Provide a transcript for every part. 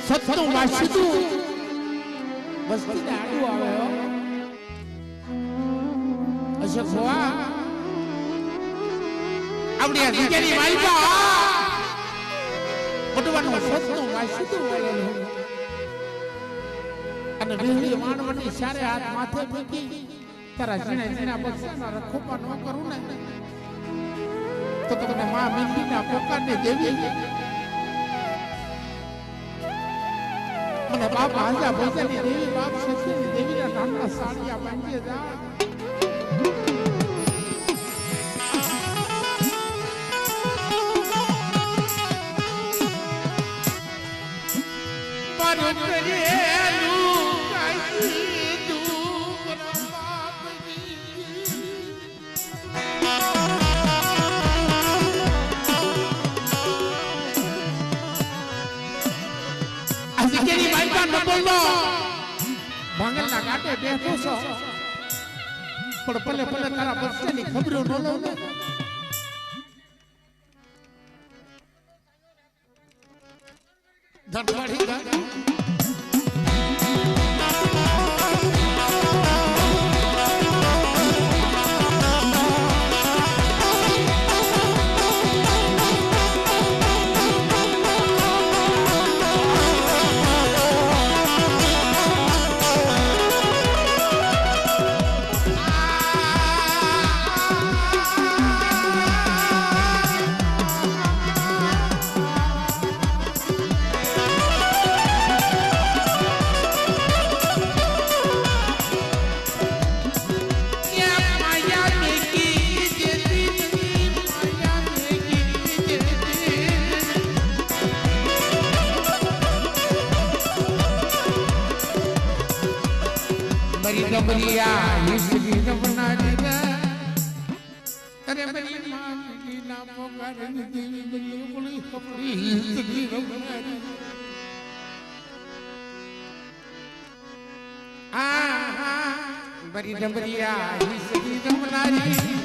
સતનું વાસીતું વસ્તીને આડું આવે હો અશોક ભવા આપણી આ જગ્યાની માલિકા બટવાનું સતનું વાસીતું બોલેલું અને વેહલી માનવની સારે હાથ માથે મૂકી તારા ઝીણા ઝીણા બક્ષાના રખોપા ન કરું ને તો તમને માં મીંડીના પોકારને દેવી મને બાપ હાજા ભોજાની દેવી બાપ સતીની દેવીના નામના સાડિયા બાંધીએ જા મારો કરેલું કાઈ દુઃખ બાપની કેની બાઈકા ન બોલનો ભાંગલના કાંટે બેઠો છો પણ ભલે ભલે તારા બચ્ચાની ખબરો ન લઉં ને ધડવાડી ગા ગબરિયા હિસરી રવનારી રે અરે બરી માં ના પોકારની દેવી બરી બોલી ખપરી હિસરી રવનારી આ બરી ગબરિયા હિસરી રવનારી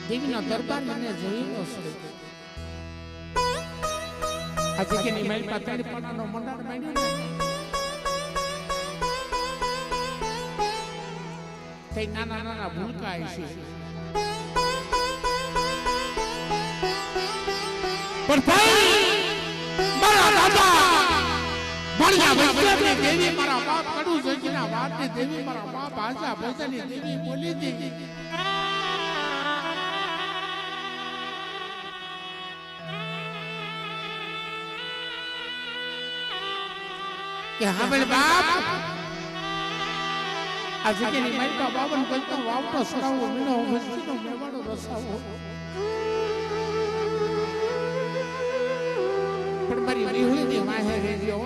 દેવીના દરબાર મને જોઈનો છે આ જગ્યાની મારી પાતળી પાનાનો મંડાણ માંડ્યો તે નાના નાના ભૂલકા છે પણ ભાઈ મારા દાદા ભણ્યા વૈષ્ણવની દેવી મારા બાપ કડુ જોગીના વાતની દેવી મારા બાપ આજા ભોજાની દેવી બોલી હતી કે હા ભાઈ બાપ આ જગ્યાની માલિકા બાવન ગલતો વાવટો સરાવો મીણો વસ્તીનો મેવાડો રસાવો પણ મારી વિહળીની માહે રેજો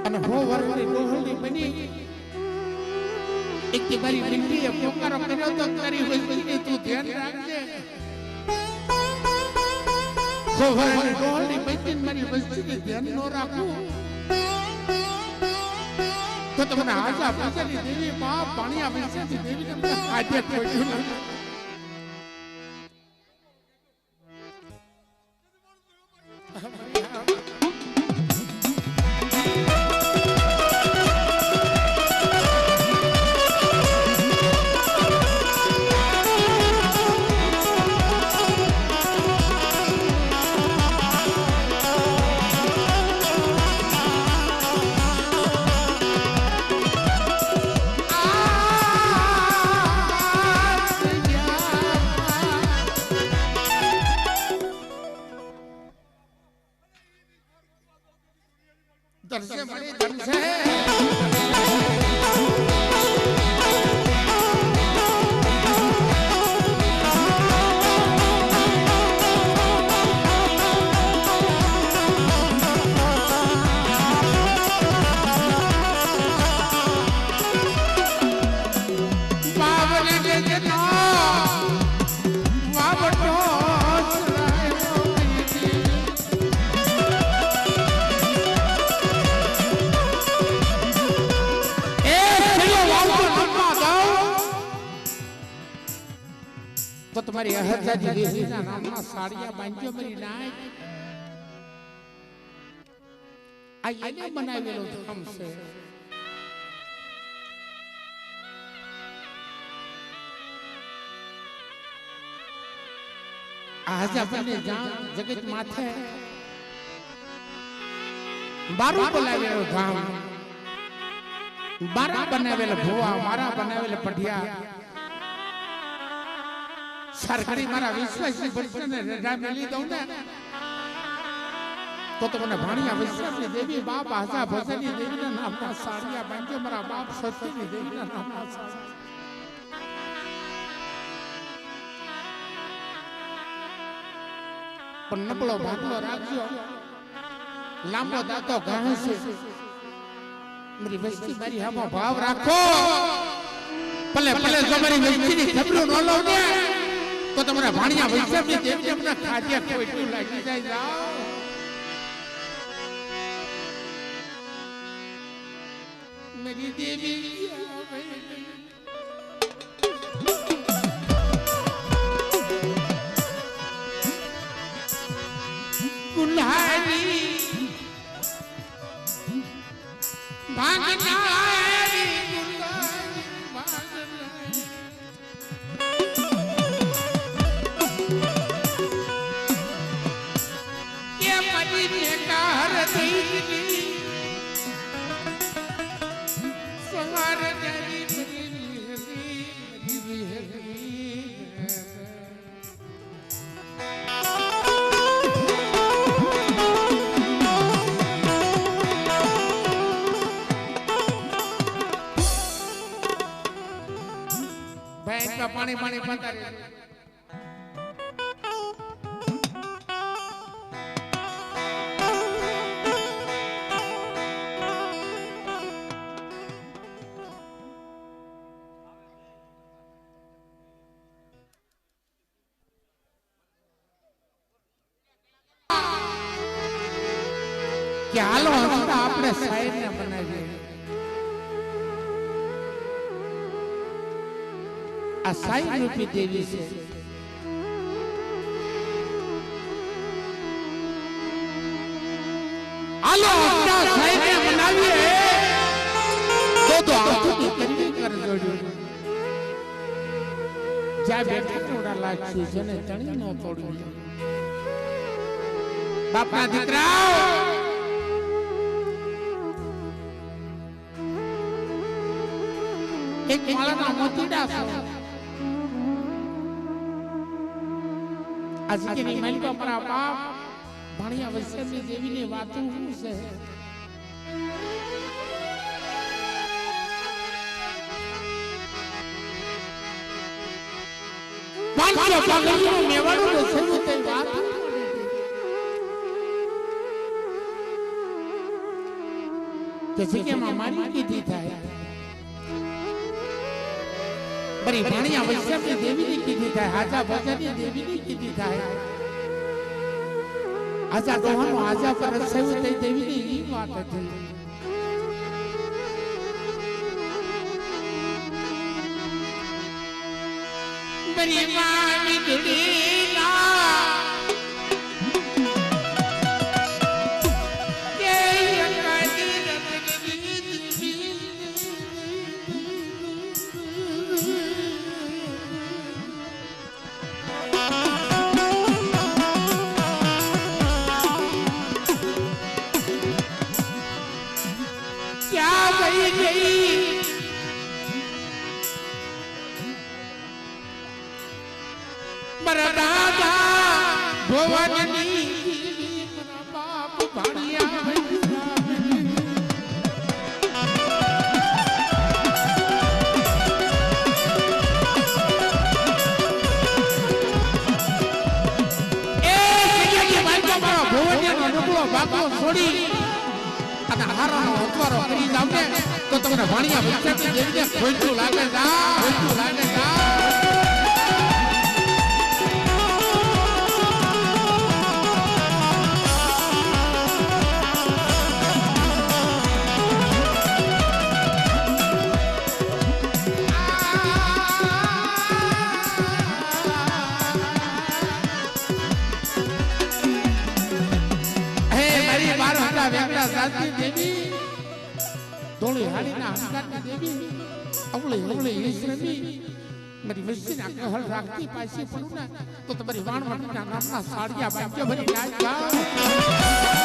અને હો વરવરી ડોહલી બની એક મારી બિંદીએ પોકારો કર્યો તો તારી વસ્તીને તું ધ્યાન રાખજે હો વરવરી ડોહલી બની મારી વસ્તીને ધ્યાન ન રાખું તો તમને આજા પૈસાની દેવી બાપ પાણીયા પૈસાની દેવી તમને આજે ખોટ્યું નથી दर्शे बड़ी दर्शे तो तुम्हारी अहरजादी देवी ना नामना साड़िया बांध्यो मेरी नाय आ येने बनावेलो धाम से आज अपने जगत माथे बारू बोलावेलो धाम बारा बनावेलो भुवा मारा बनावेलो पढ़िया सरकारी मारा विश्वासी बच्चों ने रजा मिली दो ना तो तुमने भाणिया विश्वासी देवी बाप आजा भजनी देवी ना नामना साड़िया बांधो मारा बाप सती देवी ना नामना साड़िया पण नबळो भागलो राख्यो लांबो दातो घास मेरी वस्ती मारी हामो भाव राखो भले भले जो मेरी वस्ती ની ખબરો ન લો ને तो तुम्हारा भाणिया वैष्णव देवी अपना खाजिया कोई लगी जाए जाओ मेरी देवी कुल्हाड़ी भागना पानी पानी पता रहे क्या हालो अपने साइड ने बनाई असाई रूपी देवी से आलो अपना साई ने बनावी तो आंखों की करवी कर जोड़ो जा बेटा थोड़ा लागी जने तणी न तोड़ी बापा दीकरा एक माला ना मोतीडा से आज के निमल को अपना बाप भाणिया वैष्णवी देवी ने बातों से પાંચસો પાઘડીનું મેવાડું ને શરૂ થઈ વાત કે જગ્યામાં મારી કીધી થાય બરી ભાણિયા વૈષ્ણવની દેવીની કીધી થાય હાજા ભજનની દેવીની કીધી થાય આજા દોહનો આજા પર રસાયું થઈ દેવીની ઈ વાત હતી બરી મામી દુડીના કે યકાદી क्या गई गई मरदादा भुवननी मरा बाप भाड़िया છોડી અને હારાનો હથવારો કરી જાવ ને તો તમને ભાણિયા વિચારતી દેવીને ખોઈતું લાગે ખોઈતું લાગે દેવી ધોળી હાડીના હંકારની દેવી અવળી અવળી ઈશ્વરની મારી વસ્તીના કહળ રાખતી પાછી પડું ને તો તમારી વાણવટના નામના સાડિયા વાક્ય ભરી નાચ ગાઓ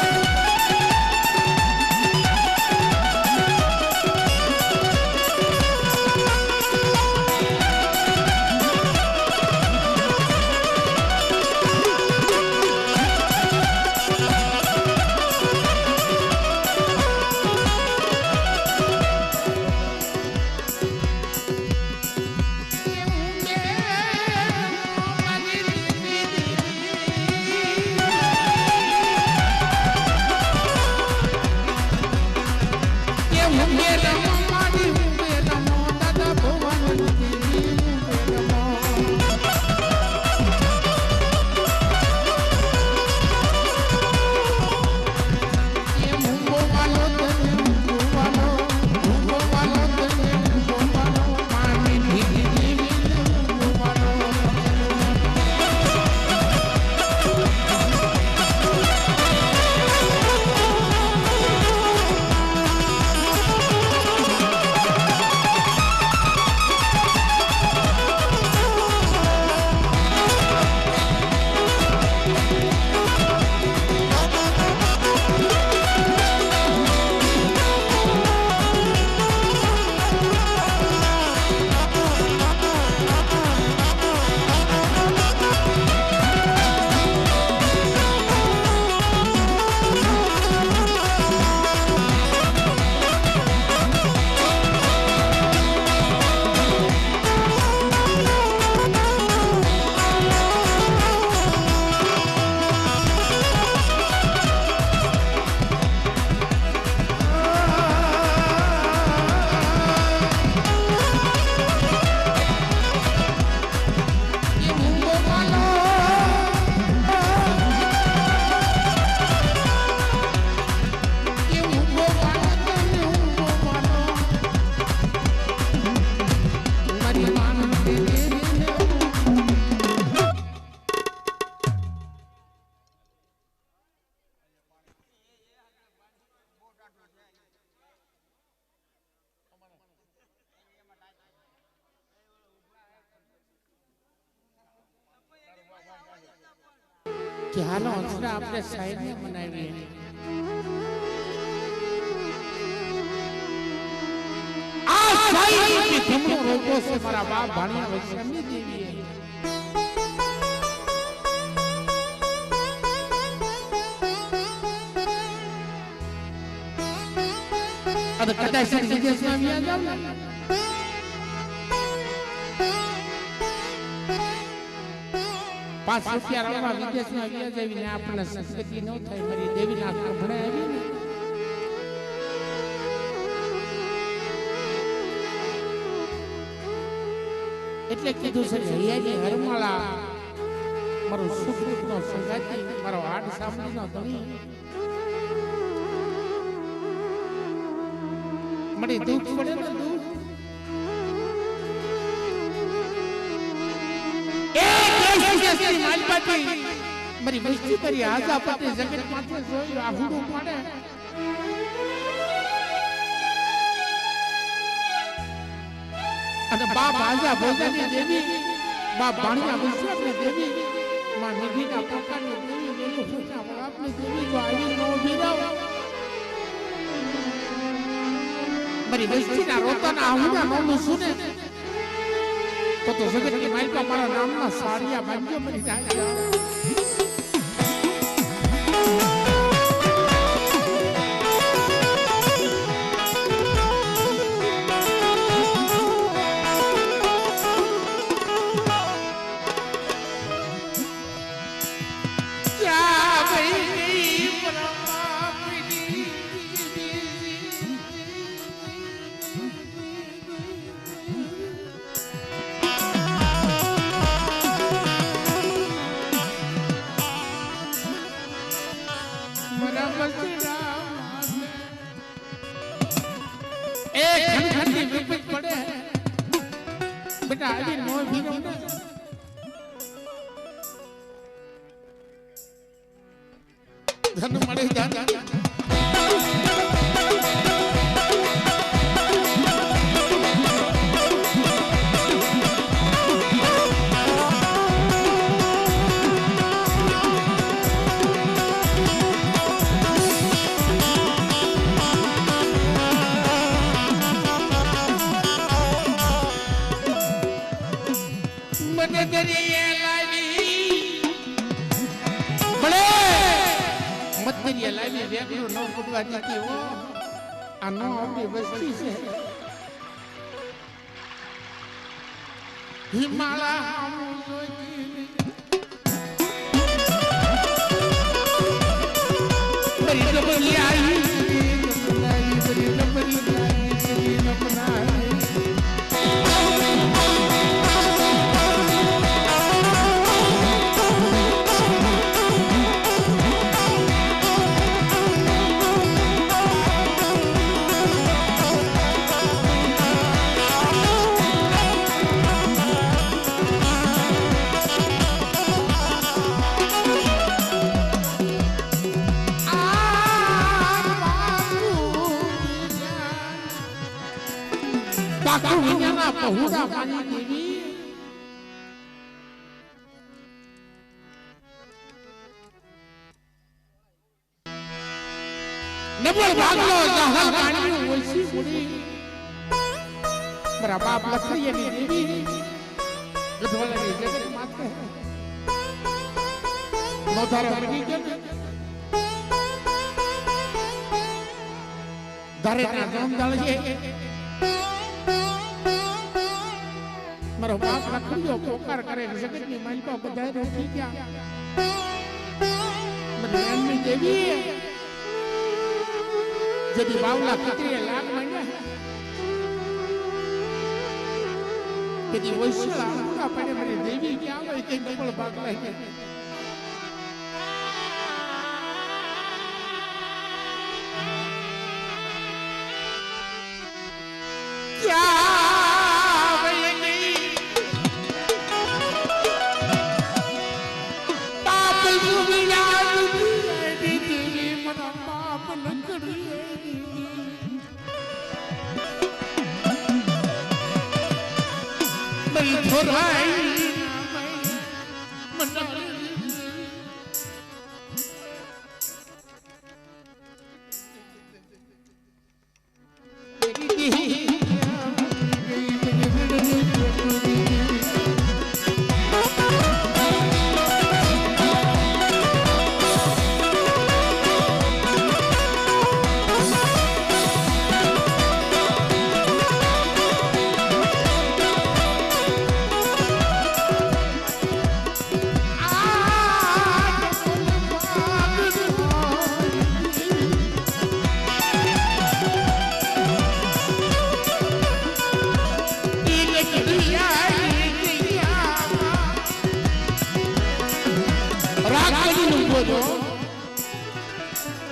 कि हालो अंसरा आपने साइड में बनाई है आ साइड की तुमको रोको से हमारा बाप भाणिया वैष्णवी देवी है अब कदा से विदेश में भी आ जाओ ₹5 રણવા વિદેશમાં વ્યા જઈને આપણને સંસ્કૃતિ ન થાય મારી દેવીના કંભણે આવી ને એટલે કીધું છે હૈયાની હરમાળા મારો સુખ દુઃખનો સંગાતી મારો હાડ સાંભળીનો ધણી મને દુઃખ પડે ને દુઃખ મારી વસ્તી કરી આજા પતે જગત માથે જોયું આહુડું પડે અને બા બાજા ભોજાની દેવી બા ભાણિયા વિશ્વાસની દેવી માં નિધિના પ્રકારની દેવી વેલો સોચા વળાપની દેવી જો આવી ન ઉભી રહો મારી વસ્તીના રોતાના આહુડા નોનું સુને તો જગતની માલિકા મારા નામના સાડિયા બાંધ્યો મરી જાય बेटा अभी नो भीनो धन मड़े धन बहुड़ा पानी देवी नबल भागलो जहल पानी वैसी बुरी मेरा बाप लखैया की देवी गधवाला की जगत माते नौधारा बनी के धारे ना जन्म डालिए मारो बाप रखियो पोकार करे जगत की मालिका बधाई रोटी क्या मदन में देवी जदी बावला कितने लाख महीने यदि वैसा पूरा पड़े मेरी देवी क्या हो एक डबल भाग लगे क्या ઉભો જો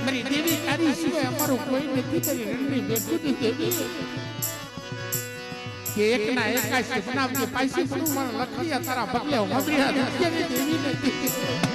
મારી દેવી તારી સિવાય અમારું કોઈ નથી તારી રણની બેકુની દેવી કે એકના એકાશી બનાવજે પાછી પણ મને લખીયા તારા બદલે હમરીયા દેવી નથી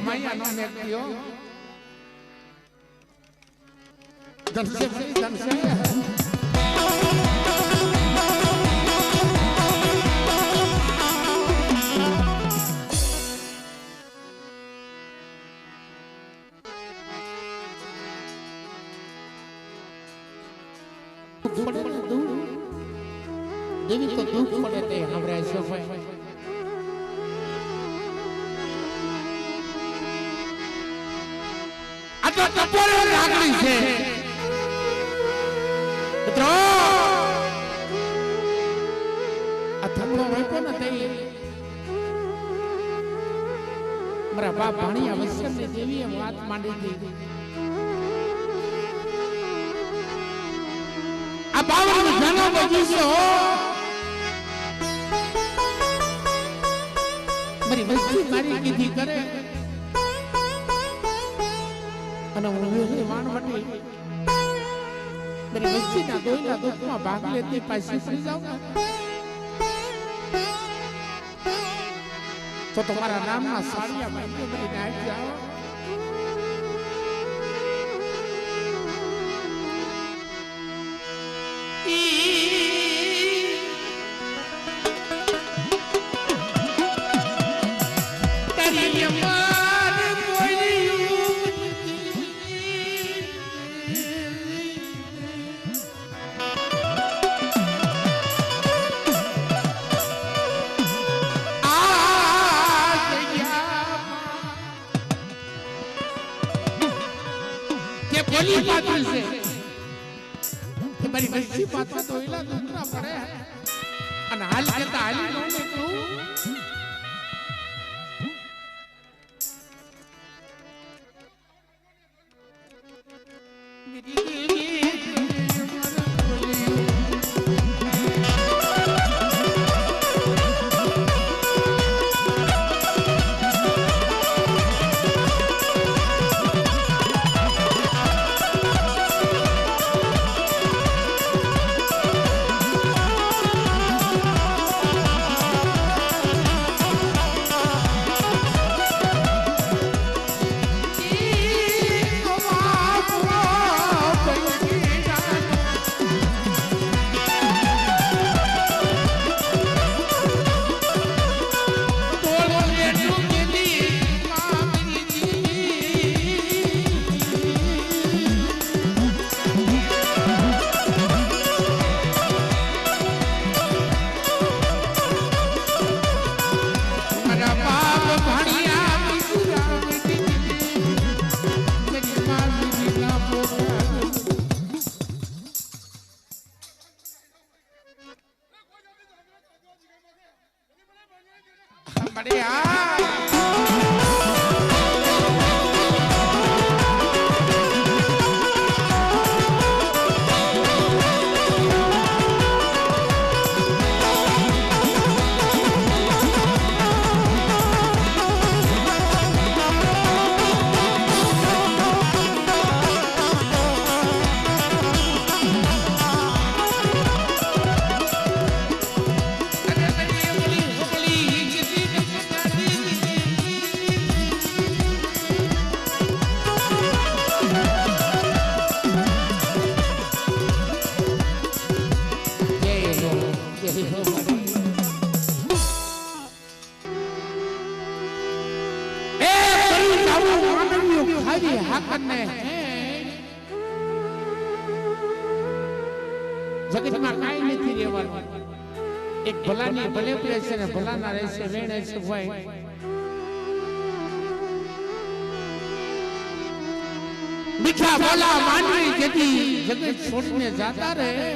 माया नो मेक्तियो दर्शक देवी तो दुख पड़े थे हमरे सोफे तो टपोरे लागली છે મિત્રો આ થંગલો રોક્યો ને તે મારા બાપ ભાણી અવશ્યની દેવીએ વાત માંડી હતી આ 52 જનો બગીચો મારી વસ્તી મારી કીધી કરે અને હું વાણવટી મારી વસ્તીના દોયલા દુઃખમાં ભાગ લેતી પાછી ફરી જાઉં તો તમારા નામના સાડિયા માંગ્યો બની નાખ જાઓ बोली पात्र से कि मेरी वस्ती पात्र तो इला दूसरा पड़े है अन हाल के ताली नो ने क्यों मेरी देवी જગતમાં કાંઈ નથી રહેવાનું. એક ભલાની ભલે રહેશે ને ભલાના રહેશે વેણ છે ભાઈ. મીઠા બોલા માનવી જેથી જગત છોડીને જાતા રહે.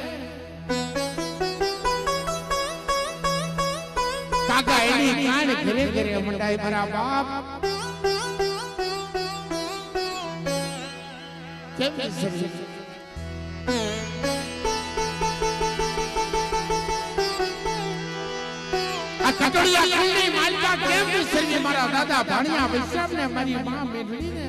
કાકા એની કાન ઘરે ઘરે મંડાય મારા બાપ. કેમ વિસરી આ કટોળિયા કુલની માલકા કેમ વિસરી મારા દાદા ભાણિયા વૈષ્ણવ ને મારી માં મેળવી ને.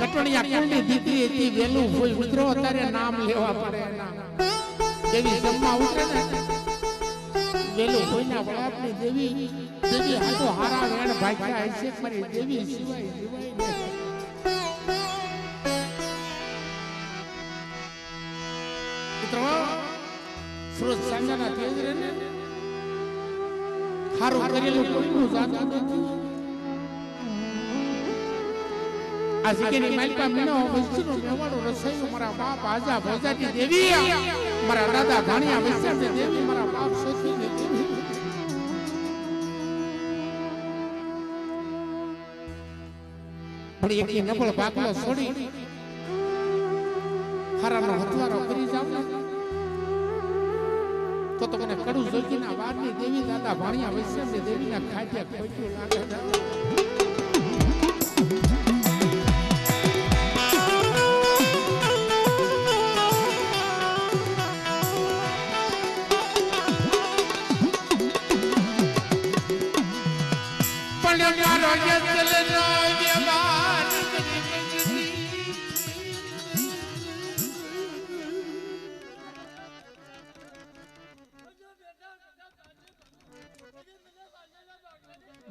કટોળિયા કુલની દીકરી હતી વેલું હોય મિત્રો અત્યારે નામ લેવા પડે એના. દેવી જમવા ઉતરે ને વેલું કોઈના બાપની દેવી દેવી હાથો હારા વેણ ભાગ્યા હશે મારી દેવી સિવાય જીવાય ને. મિત્રો સુરત સાંજાના તેજ રે ને હારું કરેલું કોઈનું જાતું નથી. આ જગ્યાની માલિકા મીનો વસ્તુનો મેવાડો રસાયો મારા બાપ આજા ભોજાતી દેવી મારા દાદા ભાણિયા વૈષ્ણવ દેવી મારા બાપ સોથી ને દેવી. પણ એક નબળ બાકલો છોડી હારાનો હથવારો કરી જાવ ને તો મને કડું જોગીના વારની દેવી દાદા ભાણિયા વૈષ્ણવ દેવીના ખાધ્યા ખોટ્યું લાગે.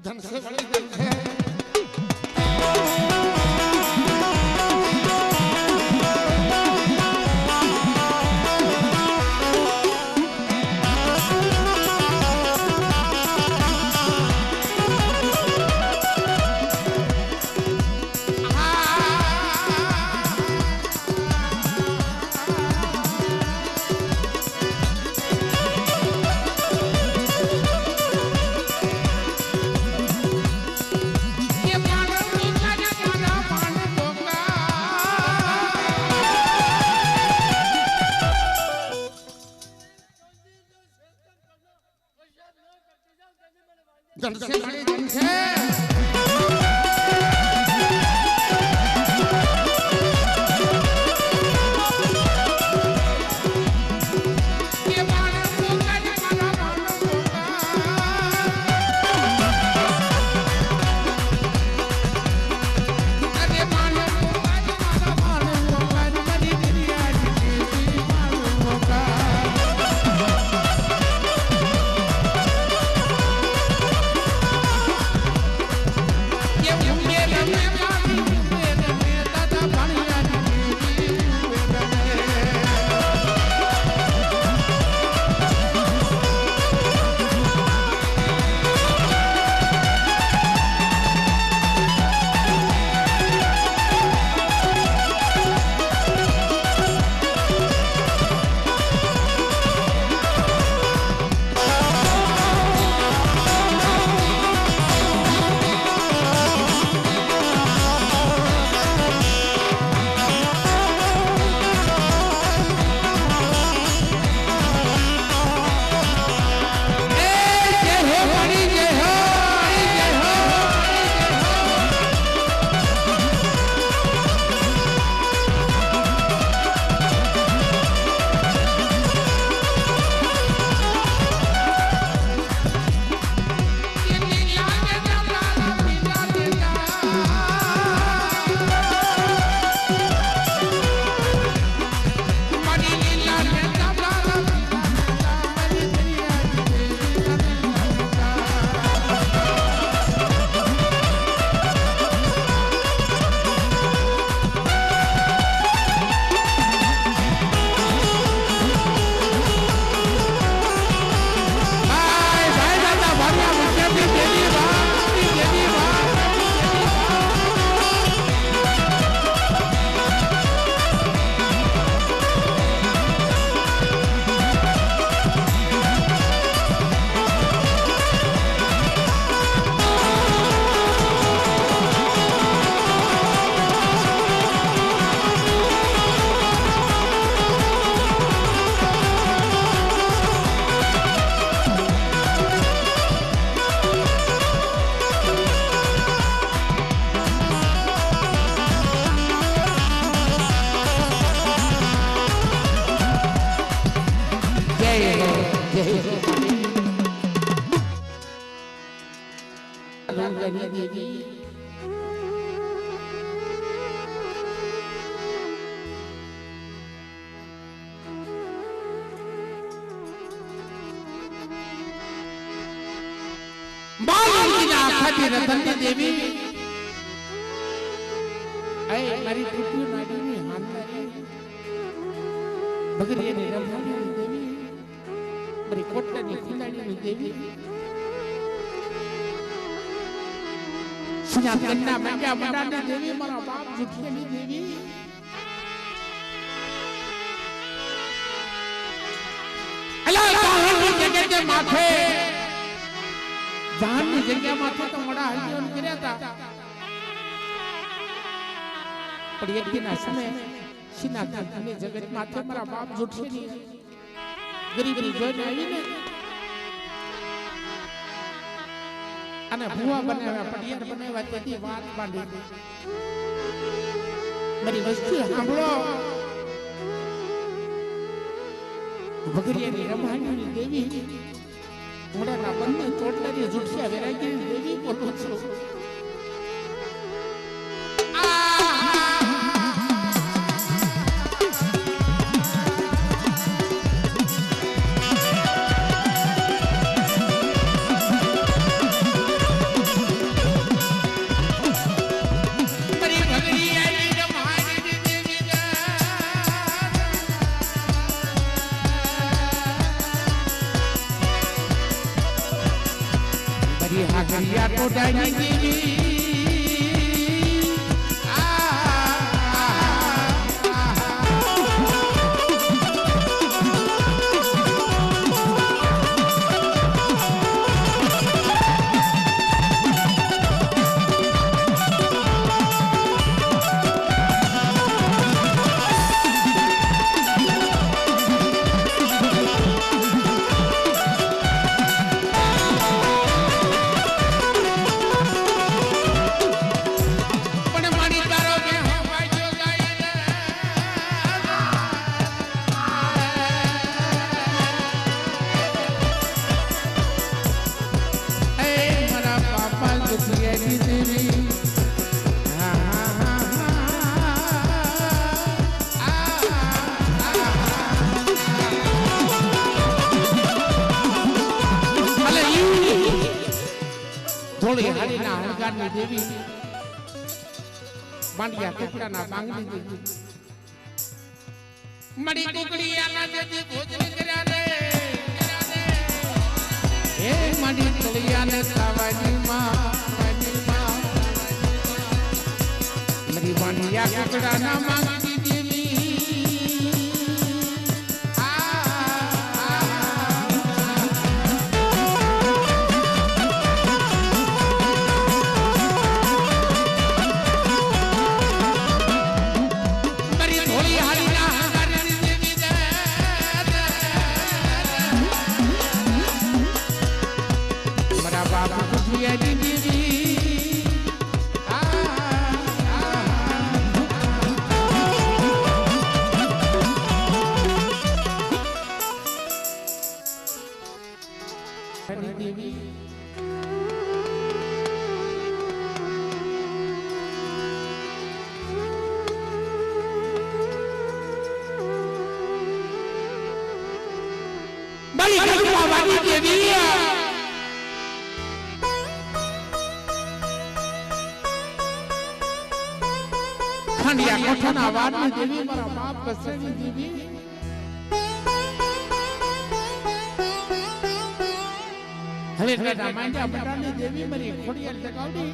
ધન સે બડી ધન છે. ધન સે બડી ધન છે. कल्याणी देवी रतन देवी मारी टूटी नाड़ी बगरिया देवी मारी कोटा खिलाड़ी देवी कन्या महंगा मडानी देवी मारा बाप जुठियानी देवी जगह के माथे जान की जगह माथे तो बड़ा हल्दी गिरा था पर एक दिन समय सीना ने जगत माथे मारा बाप जुठे नहीं गरीबी જોઈને આવીને અને ભૂવા બનાવ્યા પડિયાર બનાવ્યા તેથી વાત બાંધી મારી વસ્તી સાંભળો બગરિયાની રમાણીની દેવી મોડાના બંને ચોટલાની જુઠિયા વેરાગીની દેવી બોલું છું हागरिया तो डाली देवी थोड़ी हरी ना हंगार ने देवी मांडिया कुकड़ा ना मांगनी देवी मड़ी कुकड़ी आला देवी भोजन करा दे ए मड़ी कुकड़िया ने सावनी मां मड़ी मांडिया कुकड़ा ना मांगनी देवी खंडिया कोठना वानी देवी मारा बाप बसेनी देवी हवे बेटा मांडिया बटानी देवी मारी खोडिया लगावडी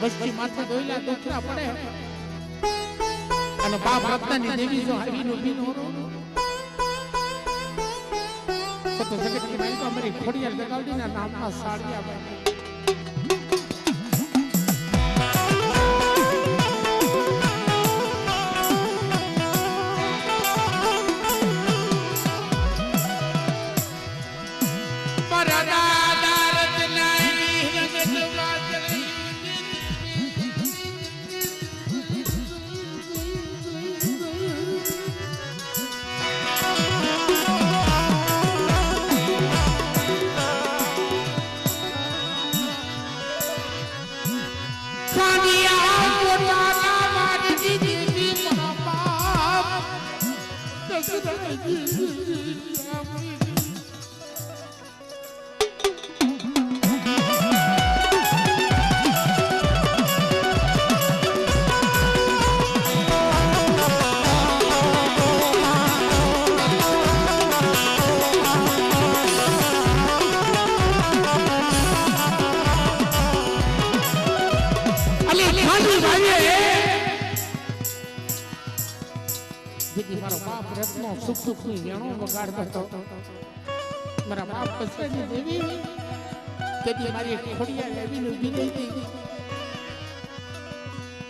बस्ती माथे दोइला दोखरा पड़े અને બાપ રત્નાની દેવી જો આવીનો બીનો તો જગતની માઈ તો અમારી ખોડિયાર લગાવડીના નામમાં સાડિયા બને સુખ સુખ ની વેણો વગાડતો હતો મારા બાપ પસંદ દેવી તેથી મારી ખોડિયા લેવીને ઊભી રહી હતી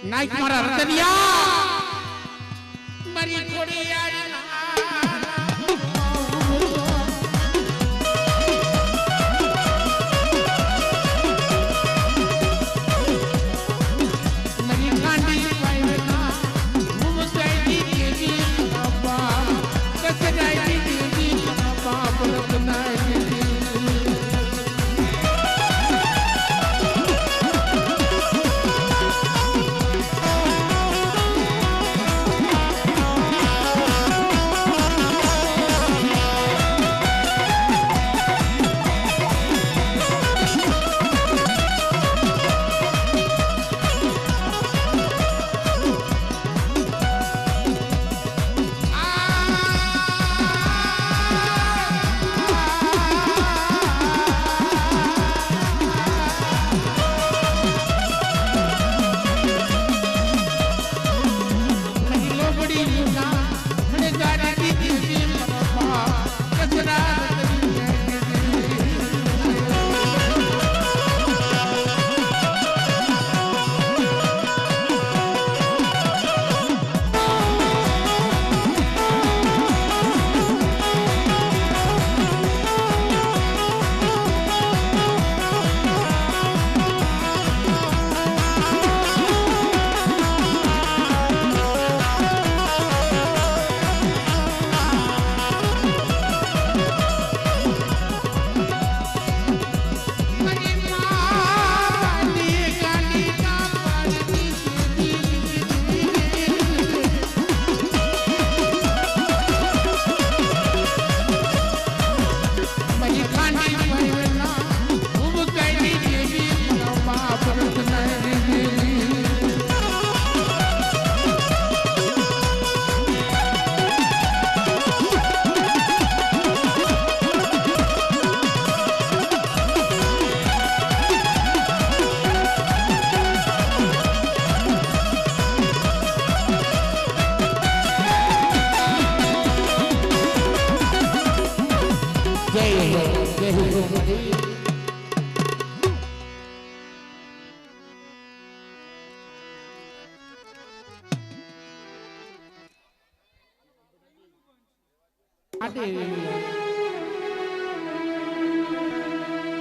નાઈક મારા રતનિયા મારી ખોડિયા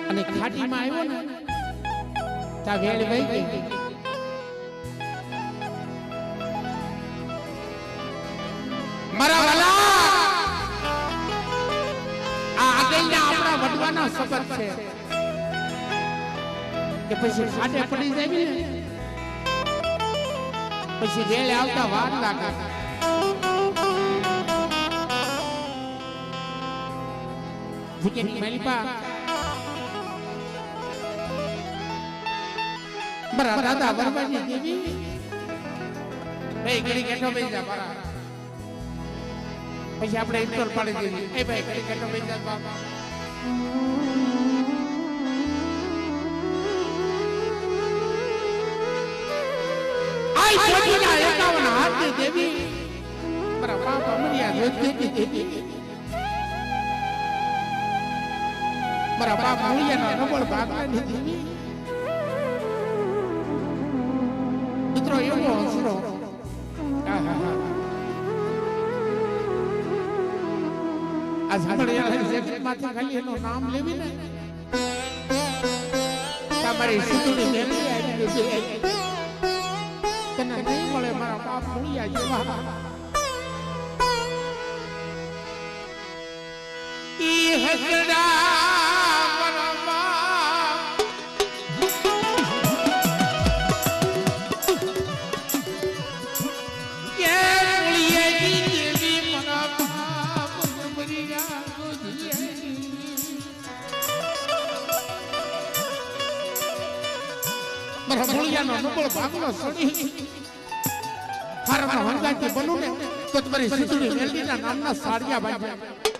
અને ખાટીમાં આવ્યો ને તા વેળ વઈ ગઈ મારા વાલા આ આગળના આપણા વડવાના શપથ છે કે પછી ખાટે પડી જાય ને પછી વેળ આવતા વાર લાગે ભૂકેની માલિપા મારા દાદા બરબાજી દેવી ભાઈ ઘડી કેઠો બેસી જા મારા પછી આપણે ઇન્ટોલ પાડી દેવી એ ભાઈ ઘડી કેઠો બેસી જા બાપા આઈ છોટીના 51 હાથ દેવી મારા બાપા મરિયા જોતી દેવી મારા બાપ મૂળિયાના નબળ ભાગવાની દેવી મિત્રો એવો હસરો આ સાંભળ્યા જગતમાંથી ખાલી એનું નામ લેવી ને તમારી સુતુડી મેલી આવી છે તને નહીં મળે મારા બાપ મૂળિયા જેવા ઈ હસડા મારા મૂળિયાનો નબળ ભાગનો સડી હારમાં વંગાતી બનું ને તો તમારી સિંધુડી મેલડીના નામના સાડિયા બાંધ્યા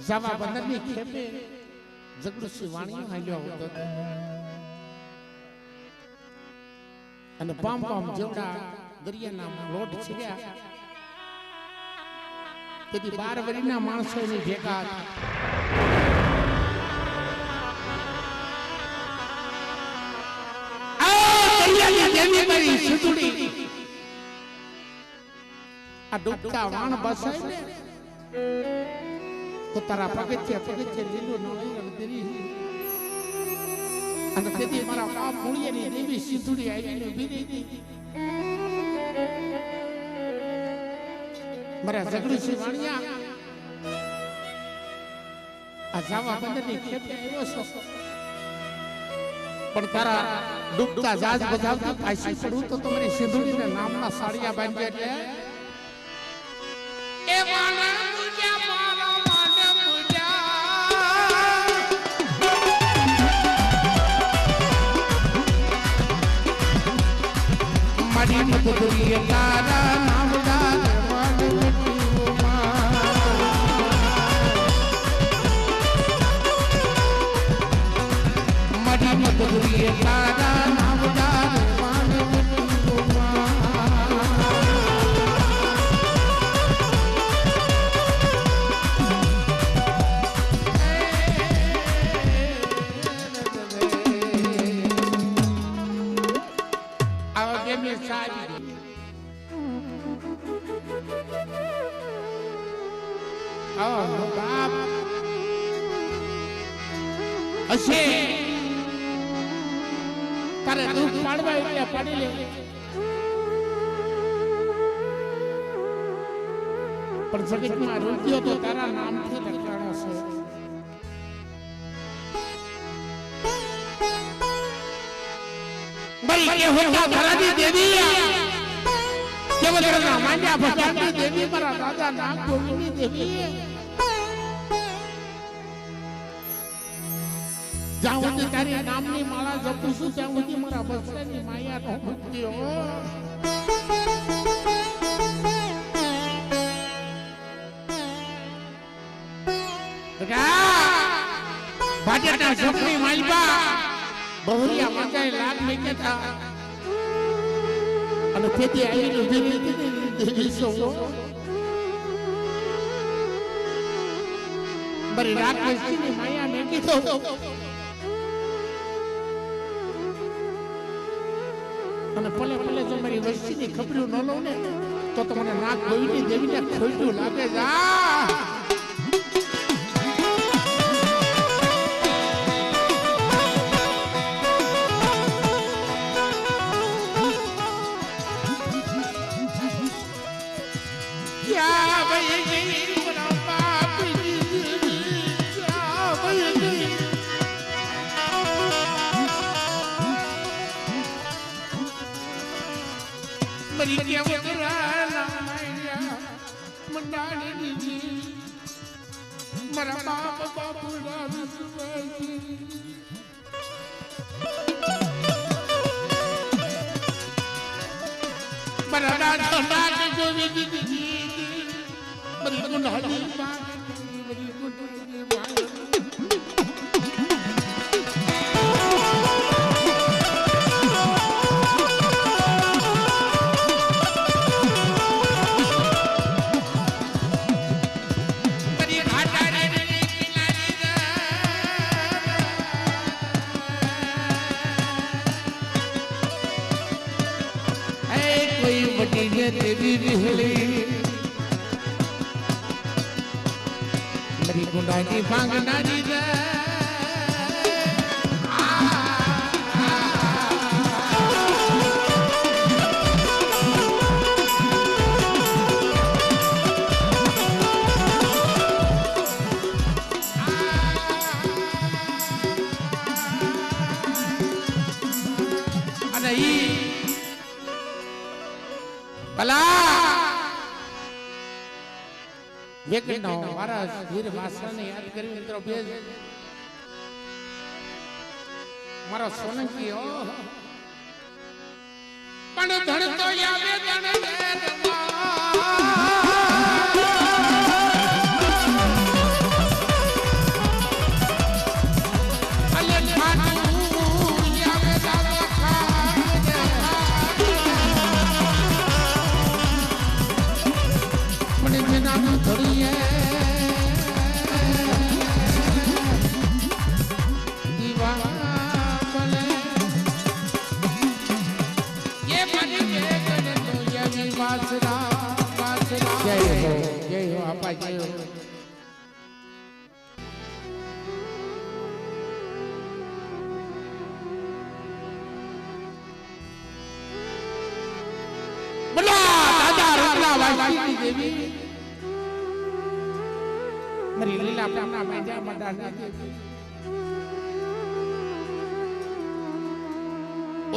જાવા બંદરની ખેપે જગડુસી વાણીઓ હાલ્યો હતો અને પામ પામ જેવડા દરિયાના લોટ છીડ્યા તેથી 12 વર્ષના માણસોની ભેગા આ ડૂબતા વાણ બસાય ને તો તારા પગથિયે લીલું નોંધી દેરી અને તેથી મારા બાપ મૂળિયાની દેવી સિંધુડી આવીને ઊભી રહી મારા જગડુસી વાણિયા આ જાવા બંદરની ખેપે આવ્યો છો પણ તારા ડૂબતા જાજ બજાવતી પાછી પડું તો તમારી સિંધુડીના નામના સાડિયા બાંધ્યા એટલે એ વાના મુજા મારા વાના મુજા મારી મધુરી તારા નામડા મધુરી તારા નામડા હશે તારે દુઃખ પાડવા એટલે પાડી લે પણ જગતમાં રૂપિયો તો તારા નામથી લખાણો છે બરી કે હોતા ધરાની દેવી કે વદરના માંડ્યા ભગવાનની દેવી મારા રાજા નામ ગોવિંદની દેવી જ્યાં સુધી તારી નામની માળા જપું છું ત્યાં સુધી મારા બસરાની માયા નો મુક્તિ હો ભાજપના છોકરી માલબા બહુરિયા મંજાઈ લાગ મેકે હતા અને તેથી આવીને ઉભી રહી દેવી છો બરી રાક્ષસની માયા ને કીધો અને પલે પલે જો મારી વસ્તીની ખબરો ન લો ને તો તમને નાક ગોઈની દેવીને ખોટું લાગે જા ક્યા ભાઈ ગઈ મારા બાપ ક્યા ભાઈ ગઈ મરી ગયા વગરા નામયા મંડાણી જી મારા બાપ બાપુડા વિશ્વાસી મારા દાદા નાક ગોવિંદ જી મરી ગુંડાળી બાપ મરી ગુંડાળી બાપ देवी विहली मेरी गुंडाई भांगनारी रे વેકનો મારા વીર વાસરાને યાદ કરી મિત્રો બે મારો સોનંકી ઓ પણ ધણ તો યાવે ધણ देवी मेरी लीला अपना मैजा मदार देवी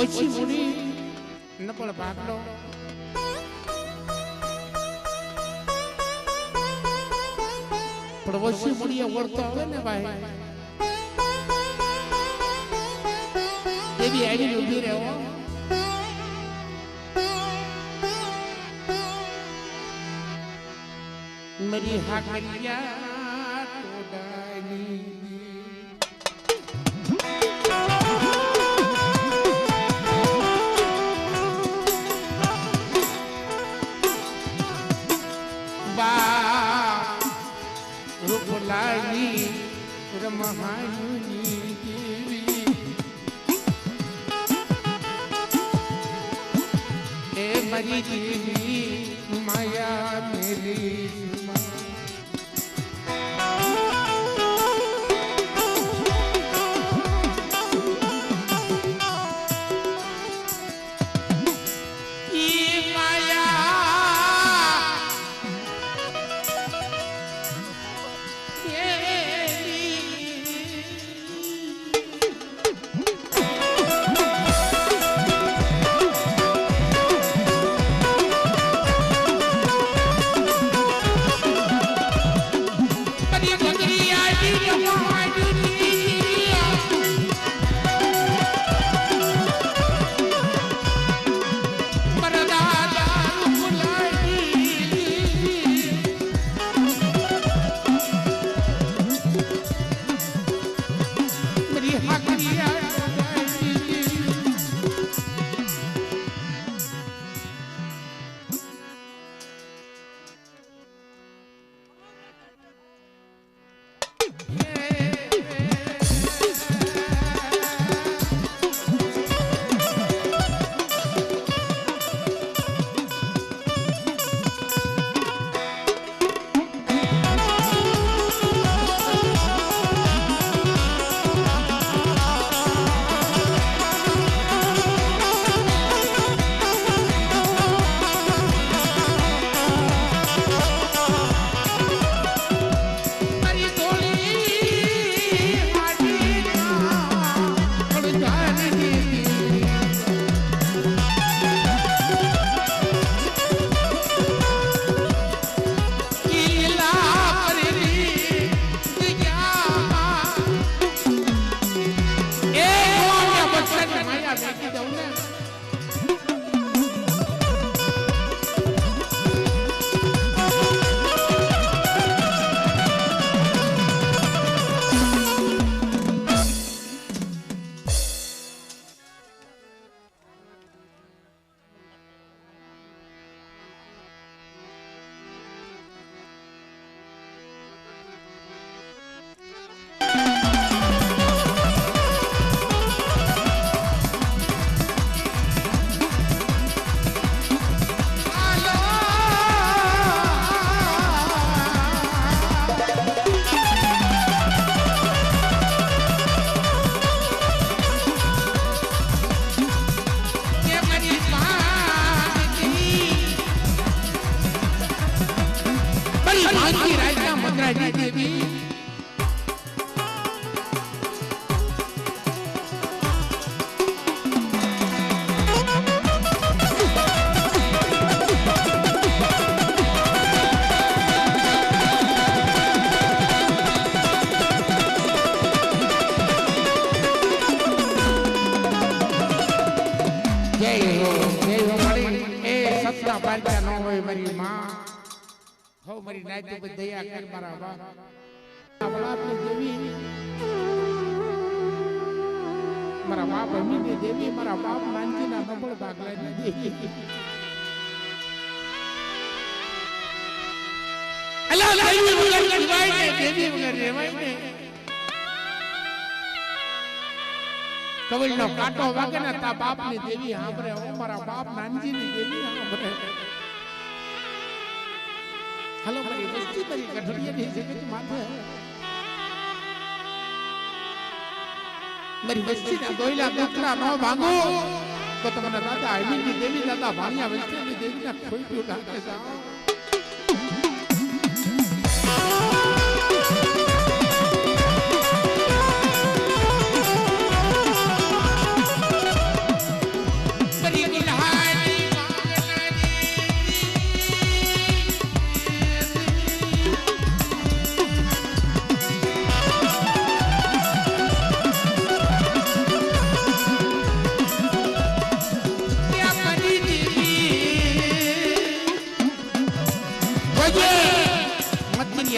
ओછી મુની નપળ ભાગલો પણ ઓછી મુડીએ વળતો આવે ને ભાઈ દેવી આવીને ઊભી રહો मेरी हाकरिया टोडानी बा रूपलानी रमहानी देवी ए मरी देवी माया मेरी ભાંગી રાજા મદ્રાજી દેવી મારી નાયતી પર દયા કર મારા બાપ આપણી દેવી મારા બાપ અમીની દેવી મારા બાપ માનજીના નબળ ભાગલાની દેવી અલ્લાહ દેવી વગર જીવાય ને દેવી વગર રહેવાય ને કવળનો કાંટો વાગે ને તા બાપની દેવી સાંભળે ઓ મારા બાપ નાનજીની દેવી સાંભળે હલો મારી વસ્તી મારી ગઢડિયાની જગત માથે મારી વસ્તીના દોયલા દોકલા ન ભાંગો તો તમને દાદા આઈમીની દેવી દાદા ભાણિયા વસ્તીની દેવીના ખોઈતું લાગે છે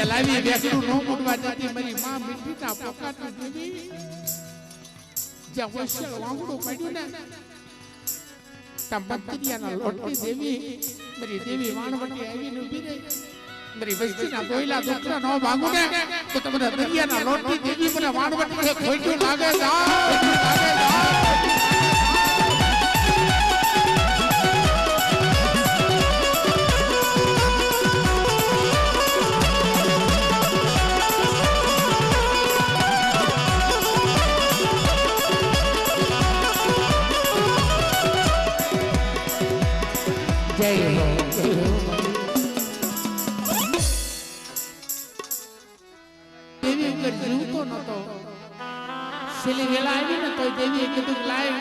લાવી વેકડું નો મોડવા દેતી મારી માં મીઠીના પોકાટની દેવી જ્યાં વૈશ્ય વાંગડું પડ્યું ને ત્યાં બત્રીયાના લોટની દેવી મારી દેવી વાણવટી આવીને ઊભી રહી મારી વૈશ્યના દોયલા દોકરા નો ભાગો ને તો તમને દરિયાના લોટની દેવી મને વાણવટી ખોઈતું લાગે દેવી ઉપર જીવતો નતો છેલ્લી વેલા આવી ને તો દેવીએ કીધું લાય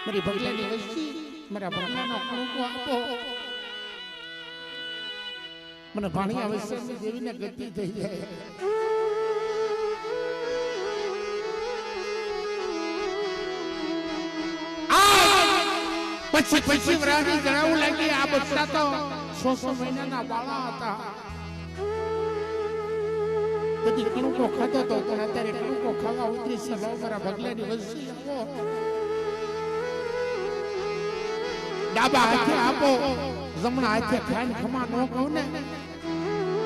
મારી ભગલાની વસ્તી મારા ભગલાનો કણકો આપો મને ભાણિયા વસ્તી દેવીને ગતિ થઈ જાય પછી વરાની જણાવું લાગી આ બચ્ચા તો 600 મહિનાના બાળા હતા બધી કણકો ખાતો તો પણ અત્યારે કણકો ખાવા ઉતરી છે લો મારા ભગલાની વસ્તી આપો ડાબા હાથે આપો જમણા હાથે ખાઈને ખમા ન કહું ને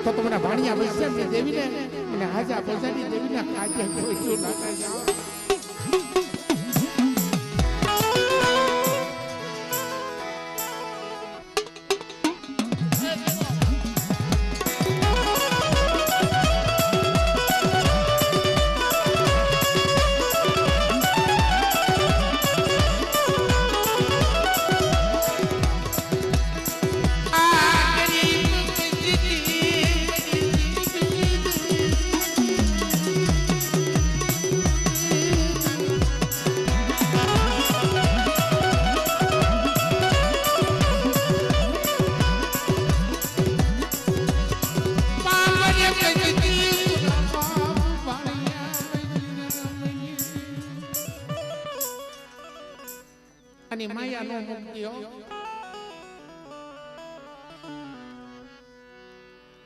તો તમને ભાણિયા વસ્તી દેવીને અને હાજા બજાની દેવીને કાજે કોઈ લાગે જાઓ અને માયા નો મુક્તિઓ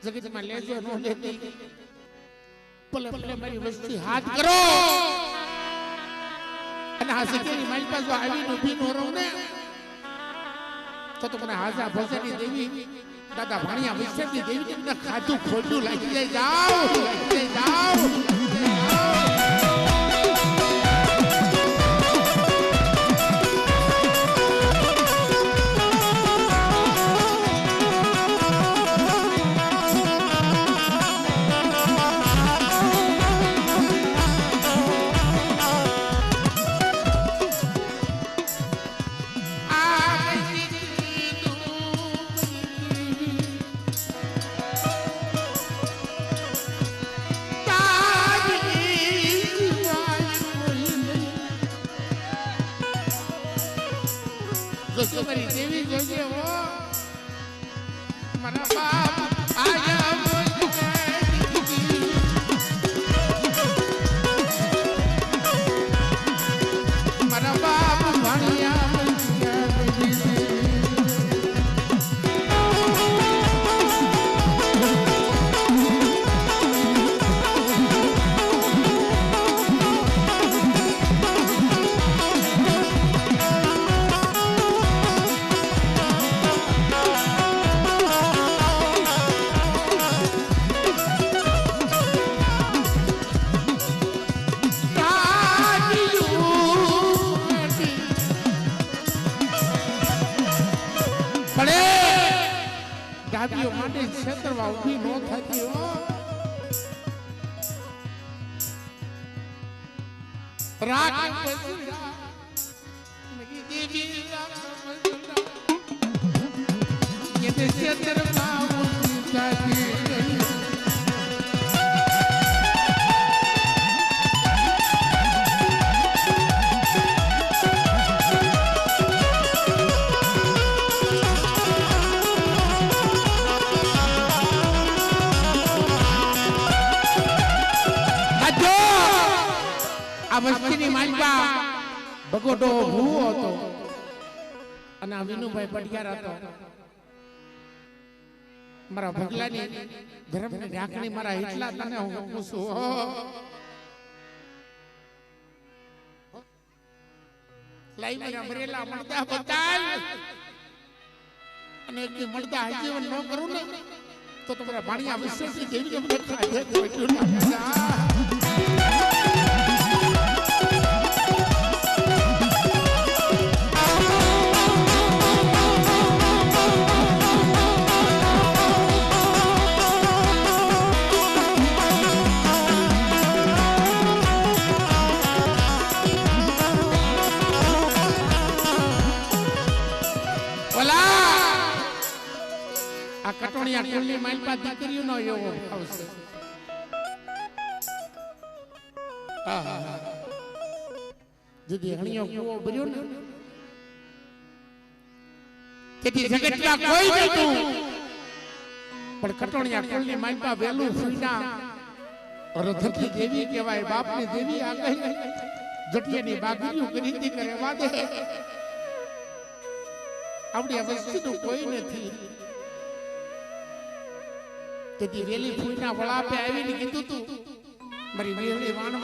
જગતમાં લેજો નો લેતી ભલે ભલે મારી વસ્તી હાથ કરો અને આ સકેરી મારી પાસે આવીને ઊભી નો રહું ને તો મને હાજા ભજની દેવી દાદા ભાણિયા વૈષ્ણવની દેવી ને ખાધું ખોટું લાગી જાય જાઓ તમારી દેવી જોજે હો મારા બાપ આયા મારા બાપ ભણ્યા ડાબીઓ માટે ક્ષેત્રમાં ઊભી ન થતી હો રાખ દેવી ये ક્ષેત્રમાં ઊભી થતી આ વસ્તીની માનપા બગોડો ભૂવો હતો અને આ વિનુભાઈ પટિયાર હતો મારા ભગલાની ધર્મની ઢાંકણી મારા એટલા તને હું પૂછું લાઈ મારા મરેલા મળતા બતાલ અને એક મળતા આજીવન ન કરું ને તો તમારા ભાણિયા વિશેષી દેવી તમને ખાય આ કટોણિયા કુલની માલપા દીકરીઓ નો એવો આવશે દીદી હણીયો કુવો ભર્યો ને તેથી જગતમાં કોઈ નતું પણ કટોણિયા કુલની માલપા વેલું ફૂઈના રથકી દેવી કહેવાય બાપની દેવી આ કહી જટિયાની બાગરીઓ ખરીદી કરે વાદે આપણી વસ્તીનું કોઈ નથી તેથી વેલી ફૂઈના વળાપે આવીને કીધું તું મારી વેલી વાણ